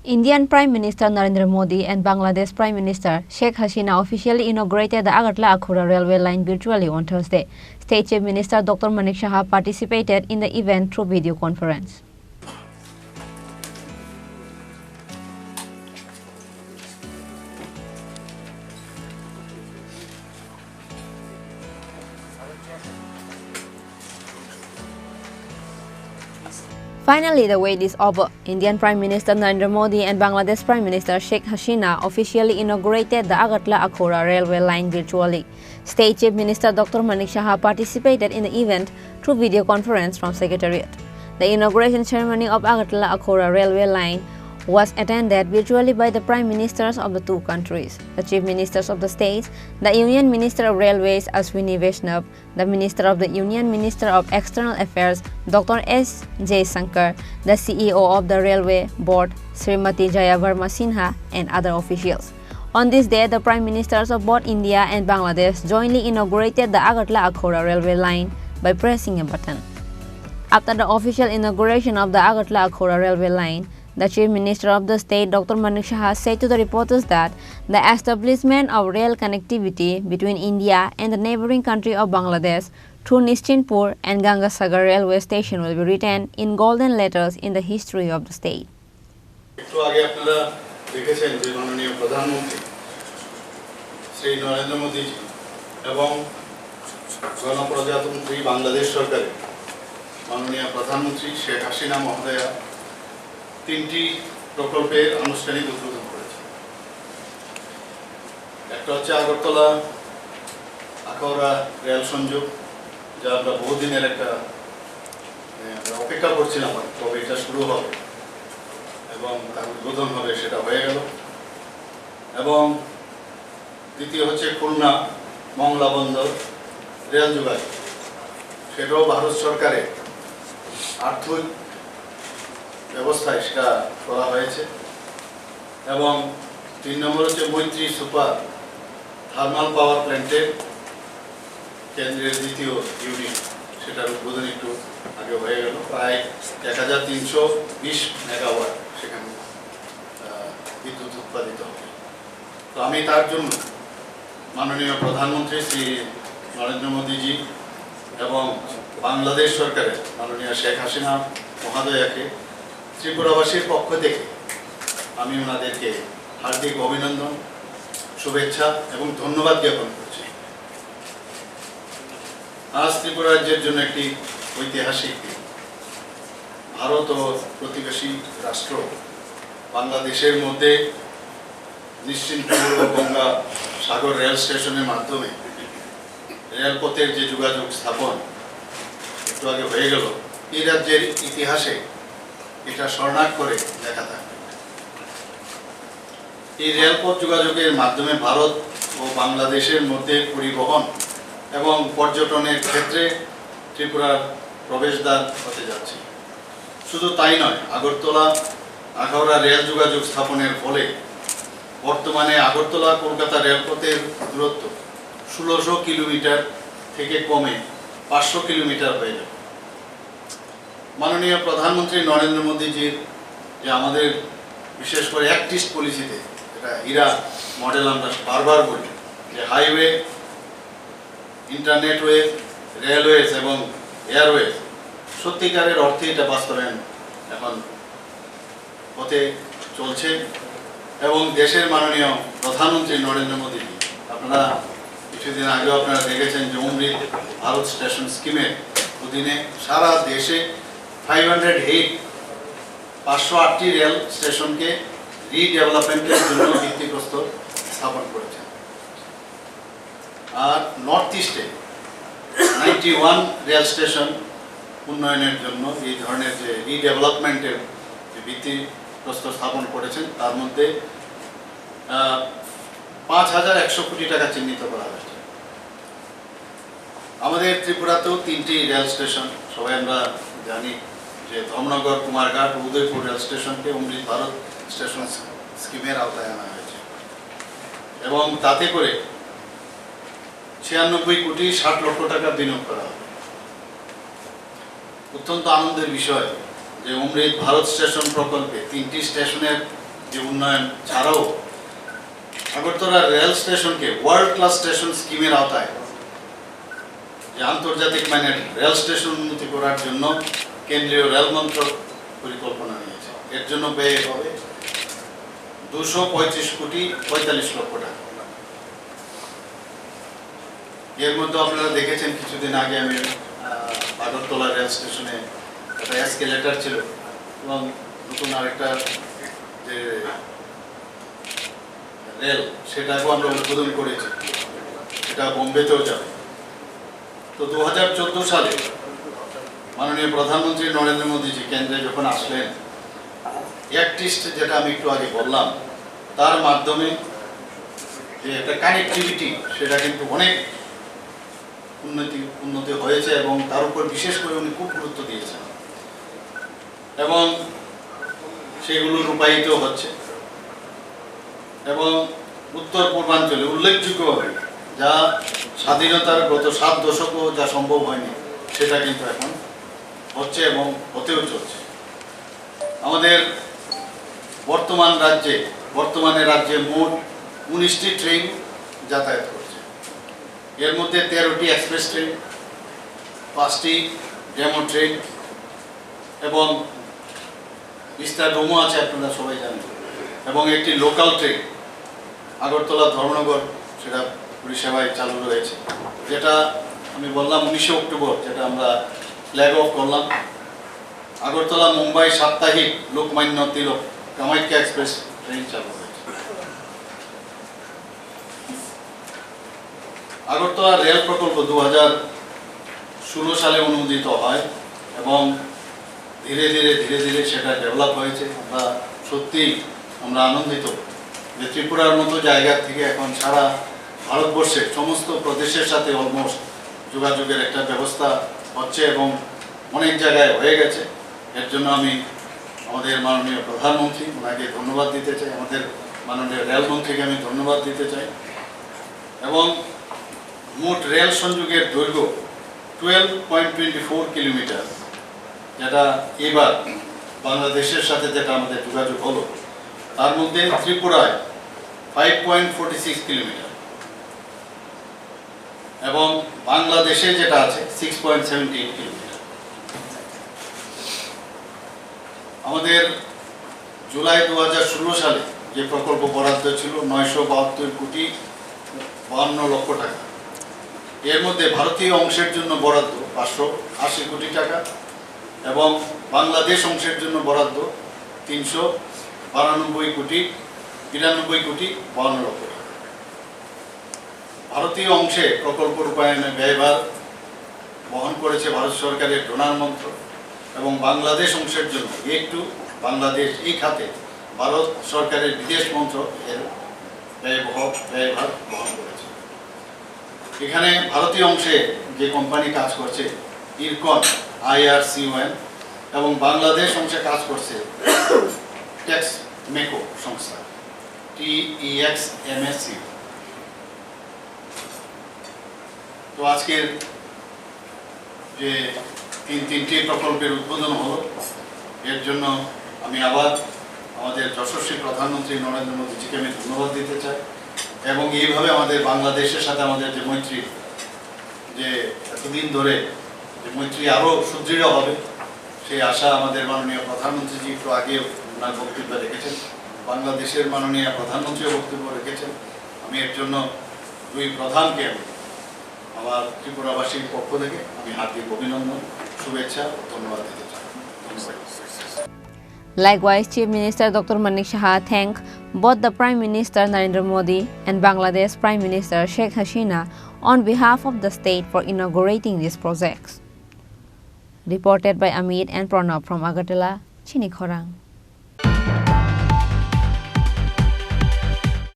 Indian Prime Minister Narendra Modi and Bangladesh Prime Minister Sheikh Hasina officially inaugurated the Agartala-Akhaura railway line virtually on Thursday. State Chief Minister Dr. Manik Shah participated in the event through video conference. Finally, the wait is over. Indian Prime Minister Narendra Modi and Bangladesh Prime Minister Sheikh Hasina officially inaugurated the Agartala-Akhaura railway line virtually. State Chief Minister Dr. Manik Shah participated in the event through video conference from Secretariat. The inauguration ceremony of Agartala-Akhaura railway line was attended virtually by the Prime Ministers of the two countries, the Chief Ministers of the states, the Union Minister of Railways Ashwini Vaishnav, the Minister of the Union Minister of External Affairs Dr. S. J. Shankar, the CEO of the Railway Board Srimati Jaya Verma Sinha, and other officials. On this day, the Prime Ministers of both India and Bangladesh jointly inaugurated the Agartala-Akhaura railway line by pressing a button. After the official inauguration of the Agartala-Akhaura railway line, the Chief Minister of the state, Dr. Manik Shah, said to the reporters that the establishment of rail connectivity between India and the neighboring country of Bangladesh through Nishinpur and Gangasagar railway station will be written in golden letters in the history of the state. একটু আগে আপনারা দেখেছেন যে মাননীয় প্রধানমন্ত্রী শ্রী নরেন্দ্র মোদী এবং গণপ্রজাতন্ত্রী বাংলাদেশ সরকারের মাননীয় প্রধানমন্ত্রী শেখ হাসিনা মহোদয়া তিনটি প্রকল্পের আনুষ্ঠানিক উদ্বোধন করেছেন। একটা হচ্ছে আগরতলা আখাউড়া রেল সংযোগ, যা আমরা বহুদিনের একটা অপেক্ষা করছিলাম কবে এটা শুরু হবে এবং তার উদ্বোধন হবে, সেটা হয়ে গেল। এবং দ্বিতীয় হচ্ছে খুলনা মংলা বন্দর রেল যোগাযোগ, সেটাও ভারত সরকারের আর্থিক ব্যবস্থায় সেটা করা হয়েছে। এবং 3 নম্বর হচ্ছে মৈত্রী সুপার থার্মাল পাওয়ার প্ল্যান্টের কেন্দ্রের দ্বিতীয় ইউনিট, সেটার উদ্বোধন একটু আগে হয়ে গেল। প্রায় 1320 মেগাওয়াট সেখানে বিদ্যুৎ উৎপাদিত হবে। তো আমি তার জন্য মাননীয় প্রধানমন্ত্রী শ্রী নরেন্দ্র মোদীজি এবং বাংলাদেশ সরকারের মাননীয় শেখ হাসিনা মহোদয়াকে ত্রিপুরাবাসীর পক্ষ থেকে আমি ওনাদেরকে হার্দিক অভিনন্দন, শুভেচ্ছা এবং ধন্যবাদ জ্ঞাপন করছি। আজ ত্রিপুরা রাজ্যের জন্য একটি ঐতিহাসিক দিন। ভারত ও প্রতিবেশী রাষ্ট্র বাংলাদেশের মধ্যে নিশ্চিন্তপুর ও গঙ্গা সাগর রেল স্টেশনের মাধ্যমে রেলপথের যে যোগাযোগ স্থাপন একটু আগে হয়ে গেল, এই রাজ্যের ইতিহাসে এটা স্মরণার্থ করে দেখা থাকবে। এই রেলপথ যোগাযোগের মাধ্যমে ভারত ও বাংলাদেশের মধ্যে পরিবহন এবং পর্যটনের ক্ষেত্রে ত্রিপুরার প্রবেশদ্বার হতে যাচ্ছে। শুধু তাই নয়, আগরতলা আখাউড়া রেল যোগাযোগ স্থাপনের ফলে বর্তমানে আগরতলা কলকাতা রেলপথের দূরত্ব 1600 কিলোমিটার থেকে কমে 500 কিলোমিটার হয়ে যাবে। মাননীয় প্রধানমন্ত্রী নরেন্দ্র মোদীজির যে আমাদের বিশেষ করে অ্যাক্ট ইস্ট পলিসিতে, এটা হীরা মডেল আমরা বারবার বলি, যে হাইওয়ে, ইন্টারনেটওয়ে, রেলওয়েজ এবং এয়ারওয়েজ, সত্যিকারের অর্থে এটা বাস্তবায়ন এখন হতে চলছে। এবং দেশের মাননীয় প্রধানমন্ত্রী নরেন্দ্র মোদী, আপনারা কিছুদিন আগেও আপনারা দেখেছেন যে অমৃত ভারত স্টেশন স্কিমের অধীনে সারা দেশে 508টি রেল স্টেশনকে রিডেভেলপমেন্টের জন্য ভিত্তিপ্রস্তর স্থাপন করেছেন। আর নর্থ ইস্টে 91 রেল স্টেশন উন্নয়নের জন্য এই ধরনের যে রিডেভেলপমেন্টের যে ভিত্তিপ্রস্তর স্থাপন করেছেন, তার মধ্যে 5100 কোটি টাকা চিহ্নিত করা হয়েছে। আমাদের ত্রিপুরাতেও 3টি রেল স্টেশন, সবাই আমরা জানি যে ধর্মনগর, কুমারঘাট, উদয়পুর রেল স্টেশনকে অমৃত ভারত স্টেশন স্কিমের আওতায় আনা হয়েছে এবং তাতে করে 96,60,00,000 টাকা বিনিয়োগ করা হবে। অত্যন্ত আনন্দের বিষয় যে অমৃত ভারত স্টেশন প্রকল্পে 3টি স্টেশনের যে উন্নয়ন ছাড়াও আগরতলা রেল স্টেশনকে ওয়ার্ল্ড ক্লাস স্টেশন স্কিমের আওতায় যে আন্তর্জাতিক মানের রেল স্টেশন উন্নতি করার জন্য কেন্দ্রীয় রেল মন্ত্রক পরিকল্পনা নিয়েছে। এর জন্য ব্যয় হবে 235 কোটি 45 লক্ষ টাকা। এর মধ্যে আপনারা দেখেছেন কিছুদিন আগে আমি আগরতলা রেল স্টেশনে একটা এসকেলেটর ছিল এবং নতুন আরেকটা যে রেল সেটাকেও আমরা উদ্বোধন করেছি, সেটা বোম্বেতেও যাবে। তো 2014 সালে মাননীয় প্রধানমন্ত্রী নরেন্দ্র মোদীজি কেন্দ্রে যখন আসলেন, অ্যাক্টিস্ট যেটা আমি একটু আগে বললাম তার মাধ্যমে যে একটা কানেক্টিভিটি সেটা কিন্তু অনেক উন্নতি হয়েছে এবং তার উপর বিশেষ করে উনি খুব গুরুত্ব দিয়েছেন এবং সেগুলো রূপায়িত হচ্ছে। এবং উত্তর পূর্বাঞ্চলে উল্লেখযোগ্যভাবে যা স্বাধীনতার গত 7 দশকও যা সম্ভব হয়নি সেটা কিন্তু এখন হচ্ছে এবং হতেও চলছে। আমাদের বর্তমানে রাজ্যে মোট 19টি ট্রেন যাতায়াত করছে। এর মধ্যে 13টি এক্সপ্রেস ট্রেন, 5টি ডেমো ট্রেন এবং বিস্তার ডোমো আছে আপনারা সবাই জানেন, এবং একটি লোকাল ট্রেন আগরতলা ধর্মনগর সেটা পরিষেবায় চালু রয়েছে, যেটা আমি বললাম 19 অক্টোবর যেটা আমরা ফ্ল্যাগ অফ করলাম। আগরতলা মুম্বাই সাপ্তাহিক লোকমান্য তিলক কামাখ্যা এক্সপ্রেস ট্রেন চালু হয়েছে। আগরতলা রেল প্রকল্প 2016 সালে অনুমোদিত হয় এবং ধীরে ধীরে সেটা ডেভেলপ হয়েছে। আমরা সত্যিই আনন্দিত যে ত্রিপুরার মতো জায়গা থেকে এখন সারা ভারতবর্ষের সমস্ত প্রদেশের সাথে অলমোস্ট যোগাযোগের একটা ব্যবস্থা হচ্ছে এবং অনেক জায়গায় হয়ে গেছে। এর জন্য আমি আমাদের মাননীয় প্রধানমন্ত্রী ওনাকে ধন্যবাদ দিতে চাই, আমাদের মাননীয় রেলমন্ত্রীকে আমি ধন্যবাদ দিতে চাই। এবং মোট রেল সংযোগের দৈর্ঘ্য 12.24 কিলোমিটার, যেটা এবার বাংলাদেশের সাথে যেটা আমাদের যোগাযোগ হলো তার মধ্যে ত্রিপুরায় 5.46 কিলোমিটার এবং বাংলাদেশে যেটা আছে 6.78 কিলোমিটার। আমাদের জুলাই 2016 সালে যে প্রকল্প বরাদ্দ ছিল 972 কোটি 52 লক্ষ টাকা। এর মধ্যে ভারতীয় অংশের জন্য বরাদ্দ 580 কোটি টাকা এবং বাংলাদেশ অংশের জন্য বরাদ্দ 392 কোটি 52 লক্ষ টাকা। ভারতীয় অংশে প্রকল্প রূপায়ণে ব্যয়ভার বহন করেছে ভারত সরকারের ডোনার মন্ত্রক এবং বাংলাদেশ অংশের জন্য একটু বাংলাদেশ এই খাতে ভারত সরকারের বিদেশ মন্ত্রক এর ব্যয়ভার বহন করেছে। এখানে ভারতীয় অংশে যে কোম্পানি কাজ করছে ইরকন IRCON এবং বাংলাদেশ অংশে কাজ করছে টেক্স মেকো সংস্থা TEXMSC। তো আজকের যে তিনটি প্রকল্পের উদ্বোধন হলো, এর জন্য আমি আবার আমাদের যশস্বী প্রধানমন্ত্রী নরেন্দ্র মোদীজিকে আমি ধন্যবাদ দিতে চাই এবং এইভাবে আমাদের বাংলাদেশের সাথে আমাদের যে মৈত্রী, যে এতদিন ধরে যে মৈত্রী আরও সুদৃঢ় হবে সেই আশা আমাদের মাননীয় প্রধানমন্ত্রীজি একটু আগে ওনার বক্তব্য রেখেছেন, বাংলাদেশের মাননীয় প্রধানমন্ত্রীও বক্তব্য রেখেছেন। আমি এর জন্য দুই প্রধানকে আমার ত্রিপুরাবাসীর পক্ষ থেকে আমি হার্দিক অভিনন্দন, শুভেচ্ছা ও ধন্যবাদ দিতে চাই। Likewise, Chief Minister Dr. Manik Shah thanked both the Prime Minister Narendra Modi and Bangladesh Prime Minister Sheikh Hasina on behalf of the state for inaugurating these projects. Reported by Amit and Pranab from Agartala, Chini, Khorang.